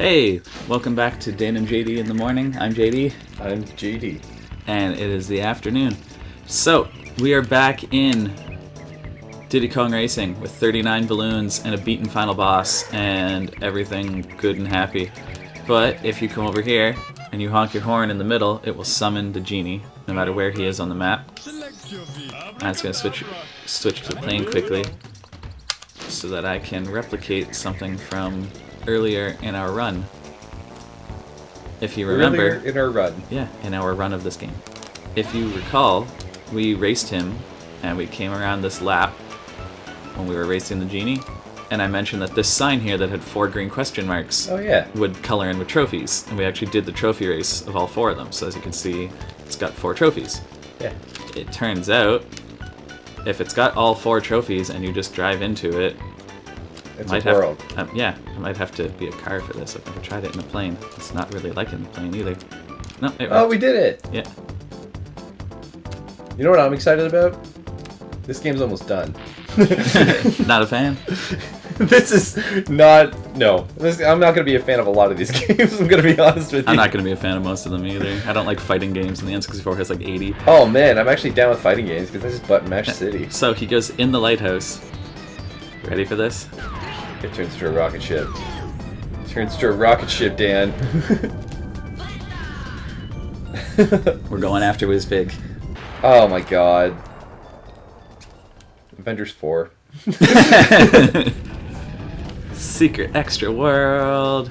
Hey, welcome back to Dan and JD in the morning. I'm JD. I'm JD. And it is the afternoon. So, we are back in Diddy Kong Racing with 39 balloons and a beaten final boss and everything good and happy. But if you come over here and you honk your horn in the middle, it will summon the genie, no matter where he is on the map. I'm just going to switch to the plane quickly so that I can replicate something from earlier in our run. If you remember, Earlier in our run. Yeah, in our run of this game. If you recall, we raced him and we came around this lap when we were racing the genie, and I mentioned that this sign here that had 4 green question marks would color in with trophies, and we actually did the trophy race of all 4 of them. So as you can see, it's got 4 trophies. Yeah. It turns out, if it's got all 4 trophies and you just drive into it, It's a world. Yeah, it might have to be a car for this. I've never tried it in a plane. It's not really like in the plane either. No, it worked. Oh, we did it! Yeah. You know what I'm excited about? This game's almost done. Not a fan? This is not... No. I'm not going to be a fan of a lot of these games, I'm going to be honest with you. I'm not going to be a fan of most of them either. I don't like fighting games, and the N64 has like 80. Oh man, I'm actually down with fighting games because this is button mash city. So he goes in the lighthouse. Ready for this? It turns to a rocket ship. It turns to a rocket ship, Dan. We're going after Whizpig. Oh my god. Avengers 4. Secret extra world.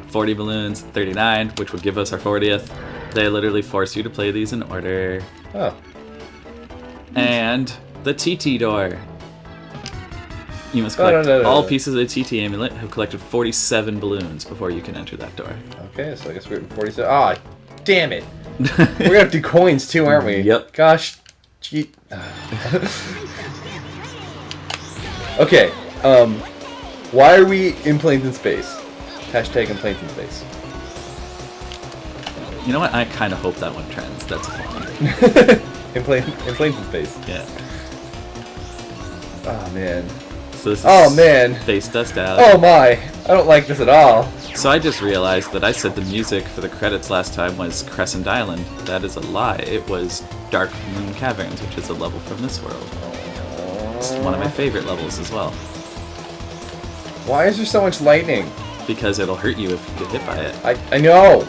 40 balloons, 39, which would give us our 40th. They literally force you to play these in order. Oh. And the TT door. You must collect all pieces of the TT amulet, have collected 47 balloons before you can enter that door. Okay, so I guess we're at 47. Ah, damn it. We're gonna have to do coins too, aren't we? Yep. Gosh. Gee. Okay, why are we in planes in space? Hashtag in planes in space. You know what? I kind of hope that one trends. That's funny. in planes in space. Yeah. Oh man. So this is Space Dust Alley. Oh my! I don't like this at all. So I just realized that I said the music for the credits last time was Crescent Island. That is a lie. It was Dark Moon Caverns, which is a level from this world. It's one of my favorite levels as well. Why is there so much lightning? Because it'll hurt you if you get hit by it. I know!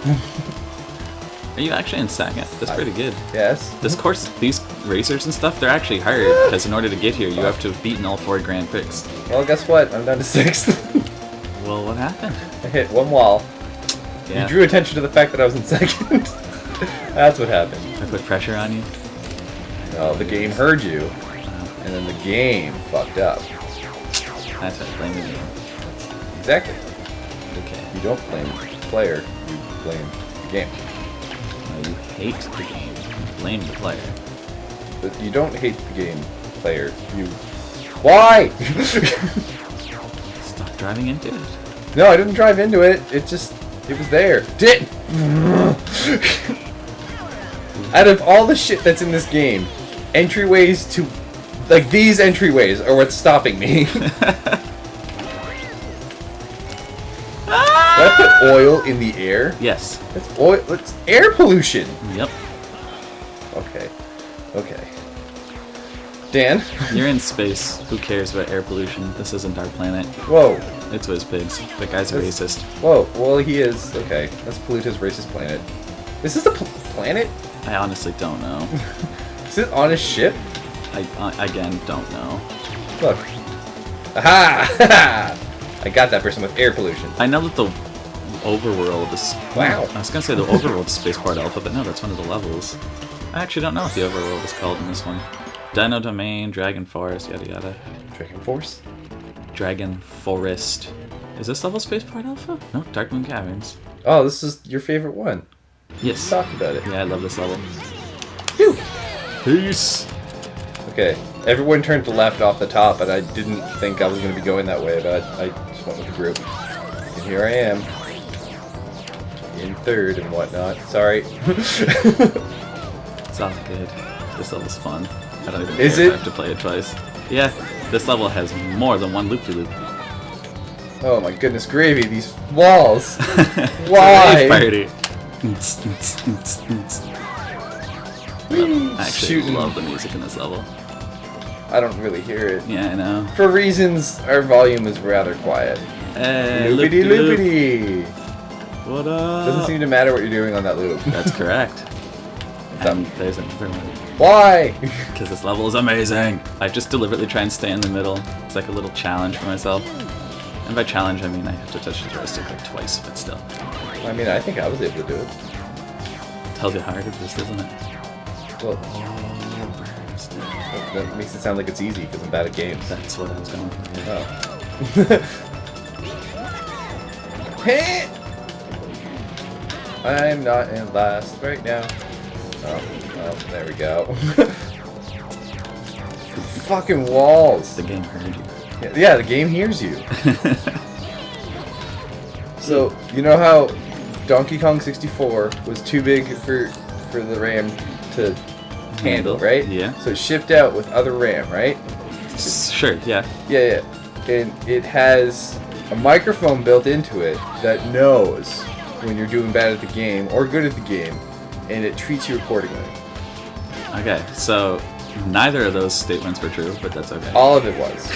Are you actually in second? That's pretty good. Yes. This course, these racers and stuff, they're actually hard, because in order to get here, you have to have beaten all 4 Grand Prix. Well, guess what? I'm down to 6th. Well, what happened? I hit one wall. Yeah. You drew attention to the fact that I was in 2nd. That's what happened. I put pressure on you? No, the game heard you, and then the game fucked up. That's right, blame the game. Exactly. Okay. You don't blame the player, you blame the game. No, you hate the game. You blame the player. But you don't hate the game player, you... Why?! Stop driving into it. No, I didn't drive into it, it was there. Out of all the shit that's in this game, entryways to... Like, these entryways are what's stopping me. Do I put oil in the air? Yes. That's oil. That's air pollution. Yep. Okay. Okay. Dan? You're in space. Who cares about air pollution? This isn't our planet. Whoa. It's Whizpigs. That guy's a racist. Whoa. Well, he is. Okay. Let's pollute his racist planet. Is this the planet? I honestly don't know. Is it on his ship? I again, don't know. Look. Aha! I got that person with air pollution. I know that the overworld is... Wow. I was going to say the overworld is Spaceport Alpha, but no, that's one of the levels. I actually don't know what the overworld is called in this one. Dino Domain, Dragon Forest, yada yada. Dragon Force? Dragon Forest. Is this level Spaceport Alpha? No, Dark Moon Caverns. Oh, this is your favorite one. Yes. We talked about it. Yeah, I love this level. Phew. Peace! Okay, everyone turned to left off the top, and I didn't think I was going to be going that way, but I just went with the group. And here I am. In 3rd and whatnot. Sorry. It's all good. This level's fun. I don't even care Is if it? I have to play it twice. Yeah, this level has more than one loop-de-loop. Oh my goodness gravy, these walls. It's Why? a rave party. I actually Shooting. love the music in this level. I don't really hear it. Yeah, I know. For reasons, our volume is rather quiet. Hey, Loopity loop-de-loop. loopity. What up? Doesn't seem to matter what you're doing on that loop. That's correct. That- And there's another one. Why? Because this level is amazing. I just deliberately try and stay in the middle. It's like a little challenge for myself. And by challenge, I mean I have to touch the joystick like twice, but still. I mean, I think I was able to do it. Tells you how hard it is, doesn't it? Well, that makes it sound like it's easy because I'm bad at games. That's what I was going for. Oh. Hey! I'm not in last right now. Oh, there we go. Fucking walls. The game heard you. Yeah, the game hears you. So, you know how Donkey Kong 64 was too big for the RAM to handle, right? Yeah. So it shipped out with other RAM, right? Sure, yeah. Yeah. And it has a microphone built into it that knows when you're doing bad at the game or good at the game, and it treats you accordingly. Okay, so neither of those statements were true, but that's okay. All of it was.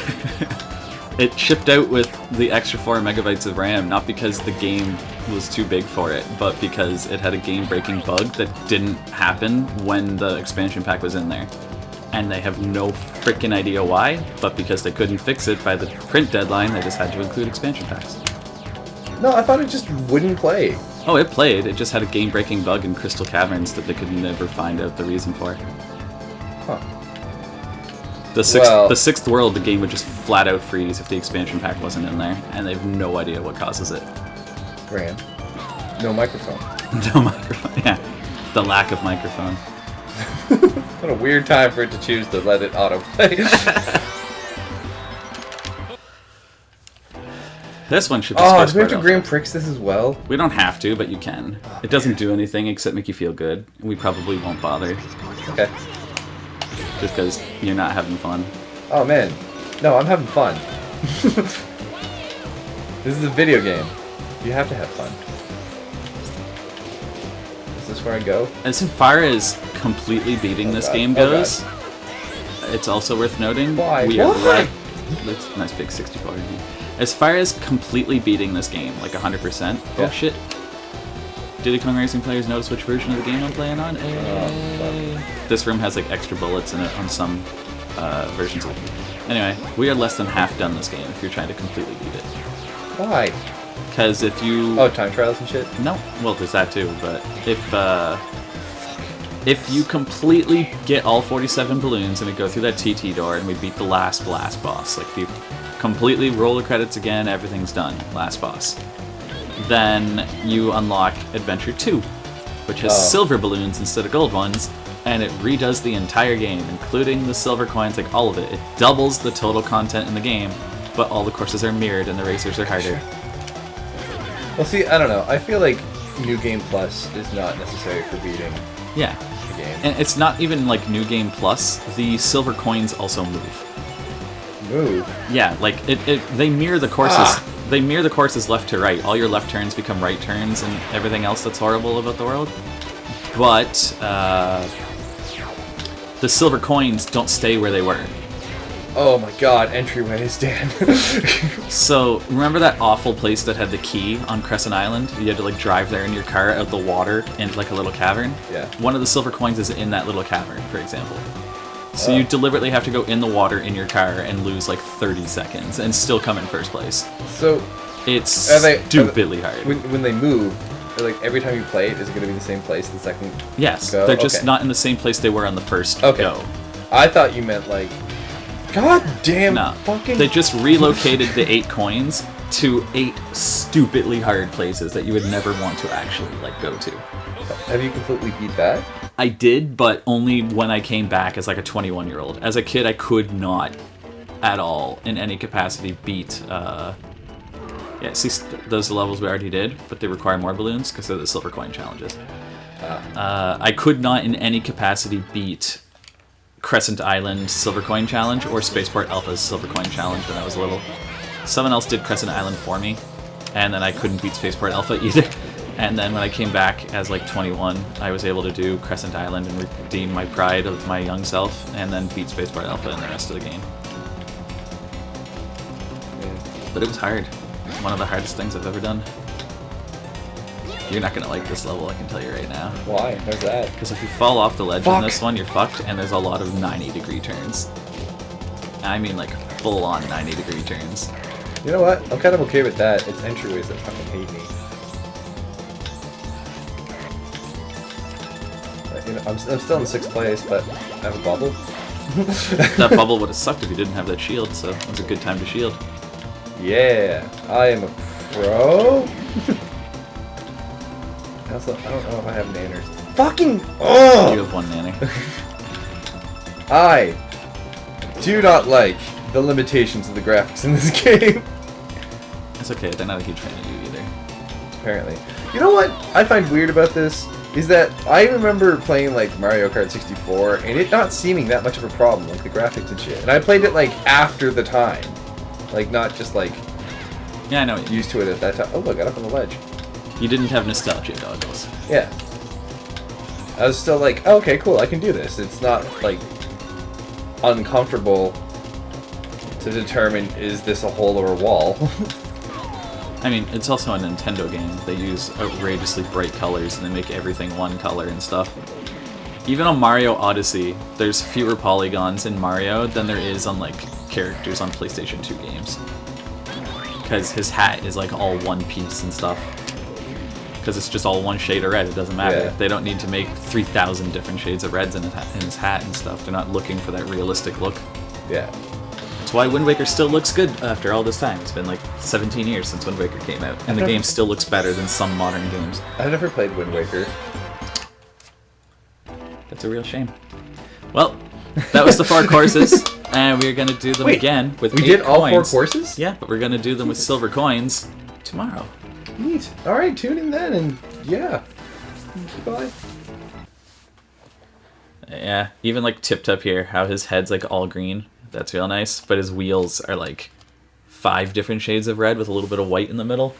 It shipped out with the extra 4 megabytes of RAM, not because the game was too big for it, but because it had a game-breaking bug that didn't happen when the expansion pack was in there. And they have no freaking idea why, but because they couldn't fix it by the print deadline, they just had to include expansion packs. No, I thought it just wouldn't play. Oh, it played. It just had a game-breaking bug in Crystal Caverns that they could never find out the reason for. Huh. The sixth world, the game would just flat out freeze if the expansion pack wasn't in there, and they have no idea what causes it. RAM. No microphone. No microphone. Yeah, the lack of microphone. What a weird time for it to choose to let it autoplay. This one should be Oh, Space do we have to Port Grand Alpha. Prix this as well? We don't have to, but you can. It doesn't do anything except make you feel good. We probably won't bother, Okay. just because you're not having fun. Oh man. No, I'm having fun. This is a video game. You have to have fun. Is this where I go? As far as completely beating this God. game Oh, goes, it's also worth noting Why? we are Why? right. That's a nice big 64. As far as completely beating this game, like 100%. Yeah. Oh shit! Diddy Kong Racing players notice which version of the game I'm playing on? Hey. This room has like extra bullets in it on some versions of it. Anyway, we are less than half done this game if you're trying to completely beat it. Why? Because if you... Oh, time trials and shit? No, well, there's that too, but if you completely get all 47 balloons and we go through that TT door and we beat the last boss, like you completely roll the credits again, everything's done, last boss, then you unlock Adventure 2, which has silver balloons instead of gold ones, and it redoes the entire game, including the silver coins, like all of it. It doubles the total content in the game, but all the courses are mirrored and the racers are harder. Well, see, I don't know. I feel like New Game Plus is not necessary for beating Yeah. the game. And it's not even like New Game Plus, the silver coins also move. Move? Yeah, like they mirror the courses. They mirror the courses left to right. All your left turns become right turns and everything else that's horrible about the world. But the silver coins don't stay where they were. Oh my god, entryways, Dan. So, remember that awful place that had the key on Crescent Island? You had to like drive there in your car out the water into like a little cavern? Yeah. One of the silver coins is in that little cavern, for example. So you deliberately have to go in the water in your car and lose like 30 seconds and still come in first place. So, It's stupidly stupidly hard. when they move, like every time you play it, is it going to be the same place the second Yes, go? they're just Okay. not in the same place they were on the first Okay. go. I thought you meant like, god damn, No, fucking. they just relocated the 8 coins to 8 stupidly hard places that you would never want to actually like go to. Have you completely beat that? I did, but only when I came back as like a 21-year-old. As a kid, I could not at all in any capacity beat. Yeah, see, those are the levels we already did, but they require more balloons because they're the silver coin challenges. I could not in any capacity beat Crescent Island Silver Coin Challenge or Spaceport Alpha's Silver Coin Challenge when I was little. someone else did Crescent Island for me, and then I couldn't beat Spaceport Alpha either. And then when I came back as like 21, I was able to do Crescent Island and redeem my pride of my young self, and then beat Spaceport Alpha in the rest of the game. But it was hard. One of the hardest things I've ever done. You're not gonna like this level, I can tell you right now. Why? How's that? Because if you fall off the ledge on this one, you're fucked, and there's a lot of 90-degree turns. I mean, like, full-on 90-degree turns. You know what? I'm kind of okay with that. It's entryways that fucking hate me. You know, I'm still in 6th place, but I have a bubble. That bubble would have sucked if you didn't have that shield, so it's a good time to shield. Yeah, I am a pro. I don't know if I have nanners. Fucking oh! You have one nanny. I do not like the limitations of the graphics in this game. It's okay, they're not a huge fan of you either. Apparently. You know what I find weird about this? Is that I remember playing like Mario Kart 64 and it not seeming that much of a problem, like the graphics and shit. And I played it like after the time. Like not just like Yeah, I know. used to it at that time. Oh, I got up on the ledge. You didn't have nostalgia goggles. Yeah. I was still like, oh, okay, cool, I can do this. It's not like uncomfortable to determine is this a hole or a wall. I mean, it's also a Nintendo game. They use outrageously bright colors and they make everything one color and stuff. Even on Mario Odyssey, there's fewer polygons in Mario than there is on like characters on PlayStation 2 games. Because his hat is like all one piece and stuff. Because it's just all one shade of red, it doesn't matter. Yeah. They don't need to make 3,000 different shades of reds in his hat and stuff. They're not looking for that realistic look. Yeah. That's why Wind Waker still looks good after all this time. It's been like 17 years since Wind Waker came out, and the game still looks better than some modern games. I've never played Wind Waker. That's a real shame. Well, that was the 4 courses, and we're gonna do them again with 8 We did all 4 coins. courses? Yeah, but we're gonna do them with silver coins tomorrow. Neat. Alright, tune in then, and yeah. Goodbye. Yeah, even like Tip Top here, how his head's like all green. That's real nice, but his wheels are like 5 different shades of red with a little bit of white in the middle.